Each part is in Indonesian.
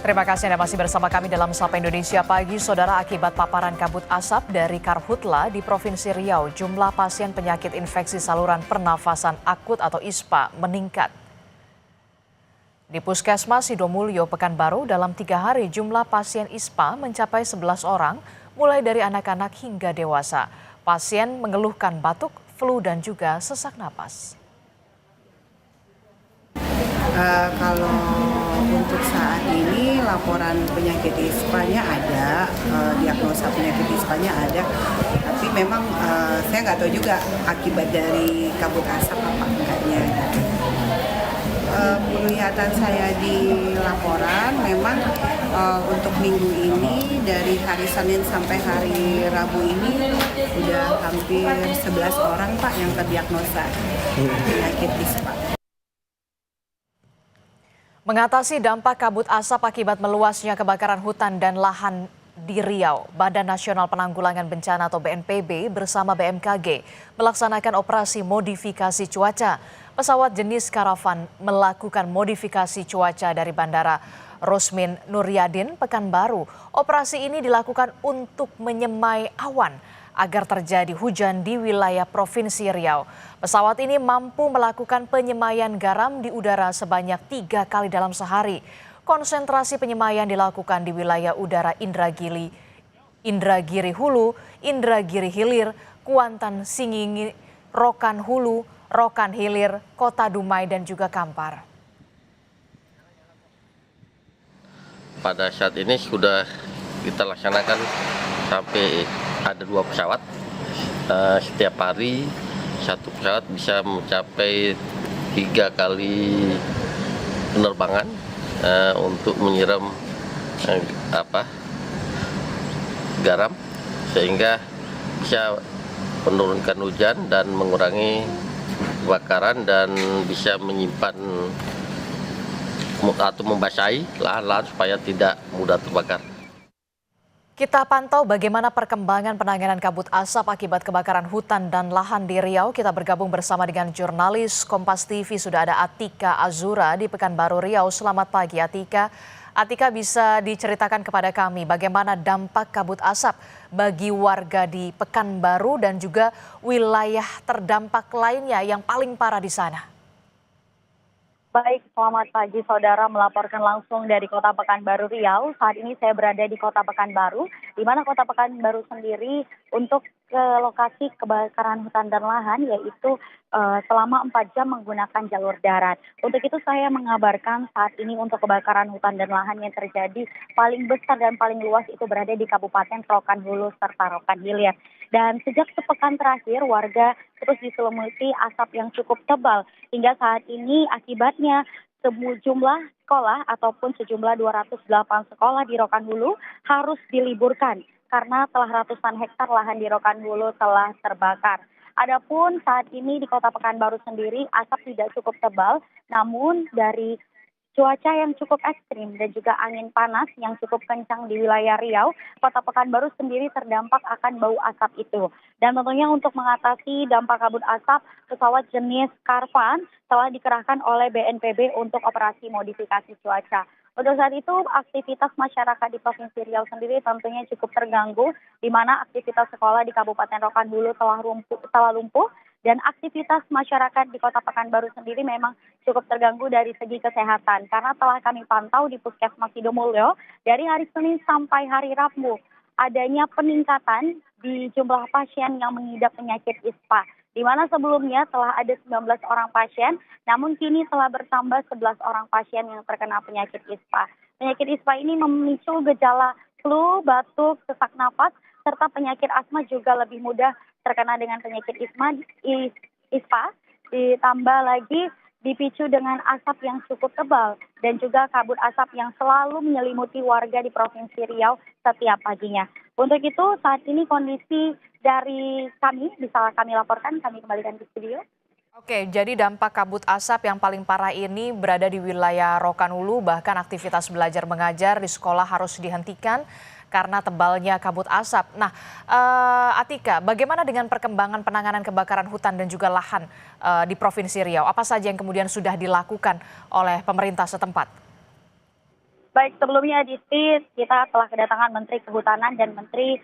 Terima kasih Anda masih bersama kami dalam Sapa Indonesia Pagi. Saudara, akibat paparan kabut asap dari Karhutla di Provinsi Riau, jumlah pasien penyakit infeksi saluran pernafasan akut atau ISPA meningkat. Di Puskesmas Sidomulyo, Pekanbaru, dalam 3 hari jumlah pasien ISPA mencapai 11 orang, mulai dari anak-anak hingga dewasa. Pasien mengeluhkan batuk, flu, dan juga sesak napas. Kalau untuk saat ini laporan penyakit ISPA-nya ada, diagnosa penyakit ISPA-nya ada, tapi memang saya nggak tahu juga akibat dari kabut asap apa enggaknya. Penglihatan saya di laporan memang untuk minggu ini dari hari Senin sampai hari Rabu ini udah hampir 11 orang Pak yang terdiagnosa penyakit ISPA. Mengatasi dampak kabut asap akibat meluasnya kebakaran hutan dan lahan di Riau, Badan Nasional Penanggulangan Bencana atau BNPB bersama BMKG melaksanakan operasi modifikasi cuaca. Pesawat jenis Karavan melakukan modifikasi cuaca dari Bandara Rosmin Nuryadin, Pekanbaru. Operasi ini dilakukan untuk menyemai awan agar terjadi hujan di wilayah Provinsi Riau. Pesawat ini mampu melakukan penyemaian garam di udara sebanyak 3 kali dalam sehari. Konsentrasi penyemaian dilakukan di wilayah udara Indragiri Hulu, Indragiri Hilir, Kuantan Singingi, Rokan Hulu, Rokan Hilir, Kota Dumai, dan juga Kampar. Pada saat ini sudah kita laksanakan sampai ada 2 pesawat. Setiap hari satu pesawat bisa mencapai 3 kali penerbangan untuk menyiram garam sehingga bisa menurunkan hujan dan mengurangi kebakaran dan bisa menyimpan atau membasahi lahan-lahan supaya tidak mudah terbakar. Kita pantau bagaimana perkembangan penanganan kabut asap akibat kebakaran hutan dan lahan di Riau. Kita bergabung bersama dengan jurnalis Kompas TV. Sudah ada Atika Azura di Pekanbaru, Riau. Selamat pagi, Atika. Atika, bisa diceritakan kepada kami bagaimana dampak kabut asap bagi warga di Pekanbaru dan juga wilayah terdampak lainnya yang paling parah di sana? Baik, selamat pagi saudara, melaporkan langsung dari Kota Pekanbaru Riau. Saat ini saya berada di Kota Pekanbaru, di mana Kota Pekanbaru sendiri untuk ke lokasi kebakaran hutan dan lahan yaitu selama 4 jam menggunakan jalur darat. Untuk itu saya mengabarkan saat ini untuk kebakaran hutan dan lahan yang terjadi paling besar dan paling luas itu berada di Kabupaten Rokan Hulu serta Rokan Hilir. Dan sejak sepekan terakhir warga terus diselimuti asap yang cukup tebal. Hingga saat ini akibatnya sejumlah sekolah ataupun sejumlah 208 sekolah di Rokan Hulu harus diliburkan karena telah ratusan hektar lahan di Rokan Hulu telah terbakar. Adapun saat ini di Kota Pekanbaru sendiri asap tidak cukup tebal, namun dari cuaca yang cukup ekstrim dan juga angin panas yang cukup kencang di wilayah Riau, Kota Pekanbaru sendiri terdampak akan bau asap itu. Dan tentunya untuk mengatasi dampak kabut asap, pesawat jenis Karavan telah dikerahkan oleh BNPB untuk operasi modifikasi cuaca. Untuk saat itu, aktivitas masyarakat di Provinsi Riau sendiri tentunya cukup terganggu, di mana aktivitas sekolah di Kabupaten Rokan Hulu telah lumpuh, dan aktivitas masyarakat di Kota Pekanbaru sendiri memang cukup terganggu dari segi kesehatan. Karena telah kami pantau di Puskesmas Sidomulyo, dari hari Senin sampai hari Rabu, adanya peningkatan di jumlah pasien yang mengidap penyakit ISPA. Di mana sebelumnya telah ada 19 orang pasien, namun kini telah bertambah 11 orang pasien yang terkena penyakit ISPA. Penyakit ISPA ini memicu gejala flu, batuk, sesak napas, serta penyakit asma juga lebih mudah terkena dengan penyakit ISPA, ditambah lagi dipicu dengan asap yang cukup tebal dan juga kabut asap yang selalu menyelimuti warga di Provinsi Riau setiap paginya. Untuk itu saat ini kondisi dari kami bisa kami laporkan, kami kembalikan ke studio. Oke, jadi dampak kabut asap yang paling parah ini berada di wilayah Rokan Hulu, bahkan aktivitas belajar mengajar di sekolah harus dihentikan karena tebalnya kabut asap. Nah, Atika, bagaimana dengan perkembangan penanganan kebakaran hutan dan juga lahan di Provinsi Riau? Apa saja yang kemudian sudah dilakukan oleh pemerintah setempat? Baik, sebelumnya Adisti, kita telah kedatangan Menteri Kehutanan dan Menteri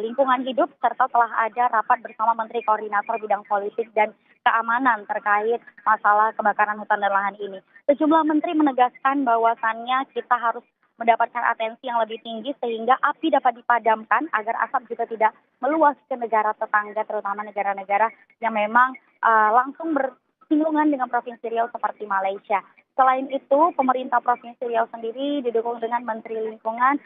Lingkungan Hidup, serta telah ada rapat bersama Menteri Koordinator Bidang Politik dan Keamanan terkait masalah kebakaran hutan dan lahan ini. Sejumlah menteri menegaskan bahwasannya kita harus mendapatkan atensi yang lebih tinggi sehingga api dapat dipadamkan agar asap juga tidak meluas ke negara tetangga, terutama negara-negara yang memang langsung bersinggungan dengan Provinsi Riau seperti Malaysia. Selain itu, pemerintah Provinsi Riau sendiri didukung dengan Menteri Lingkungan,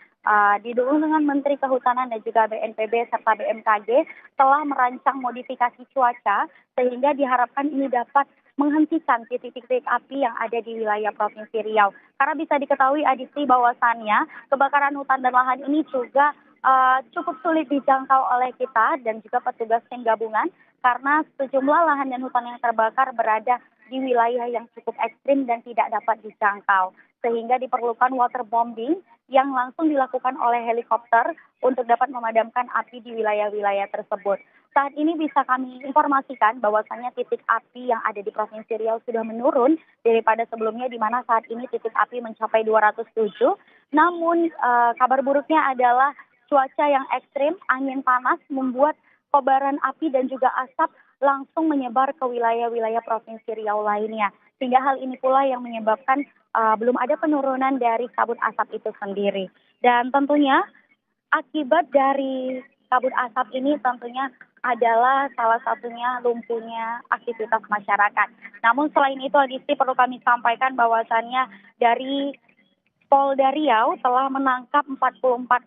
didukung dengan Menteri Kehutanan dan juga BNPB serta BMKG telah merancang modifikasi cuaca sehingga diharapkan ini dapat menghentikan titik-titik api yang ada di wilayah Provinsi Riau. Karena bisa diketahui Adisti bahwasannya kebakaran hutan dan lahan ini juga cukup sulit dijangkau oleh kita dan juga petugas tim gabungan karena sejumlah lahan dan hutan yang terbakar berada di wilayah yang cukup ekstrim dan tidak dapat dijangkau. Sehingga diperlukan waterbombing yang langsung dilakukan oleh helikopter untuk dapat memadamkan api di wilayah-wilayah tersebut. Saat ini bisa kami informasikan bahwasannya titik api yang ada di Provinsi Riau sudah menurun daripada sebelumnya di mana saat ini titik api mencapai 207. Namun kabar buruknya adalah cuaca yang ekstrim, angin panas membuat kobaran api dan juga asap langsung menyebar ke wilayah-wilayah Provinsi Riau lainnya. Sehingga hal ini pula yang menyebabkan belum ada penurunan dari kabut asap itu sendiri. Dan tentunya akibat dari kabut asap ini tentunya adalah salah satunya lumpuhnya aktivitas masyarakat. Namun selain itu Adisti perlu kami sampaikan bahwasannya dari Polda Riau telah menangkap 44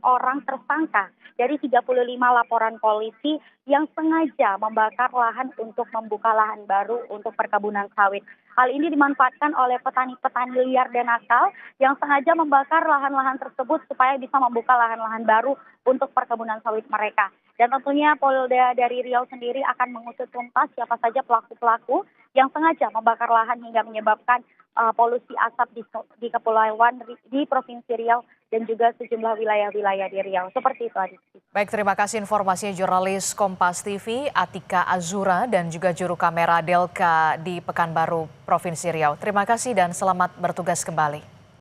orang tersangka dari 35 laporan polisi yang sengaja membakar lahan untuk membuka lahan baru untuk perkebunan sawit. Hal ini dimanfaatkan oleh petani-petani liar dan nakal yang sengaja membakar lahan-lahan tersebut supaya bisa membuka lahan-lahan baru untuk perkebunan sawit mereka. Dan tentunya Polda dari Riau sendiri akan mengusut tuntas siapa saja pelaku-pelaku yang sengaja membakar lahan hingga menyebabkan polusi asap di Kepulauan di Provinsi Riau dan juga sejumlah wilayah-wilayah di Riau. Seperti itu, Adisti. Baik, terima kasih informasinya jurnalis Kompas TV Atika Azura dan juga juru kamera Delka di Pekanbaru, Provinsi Riau. Terima kasih dan selamat bertugas kembali.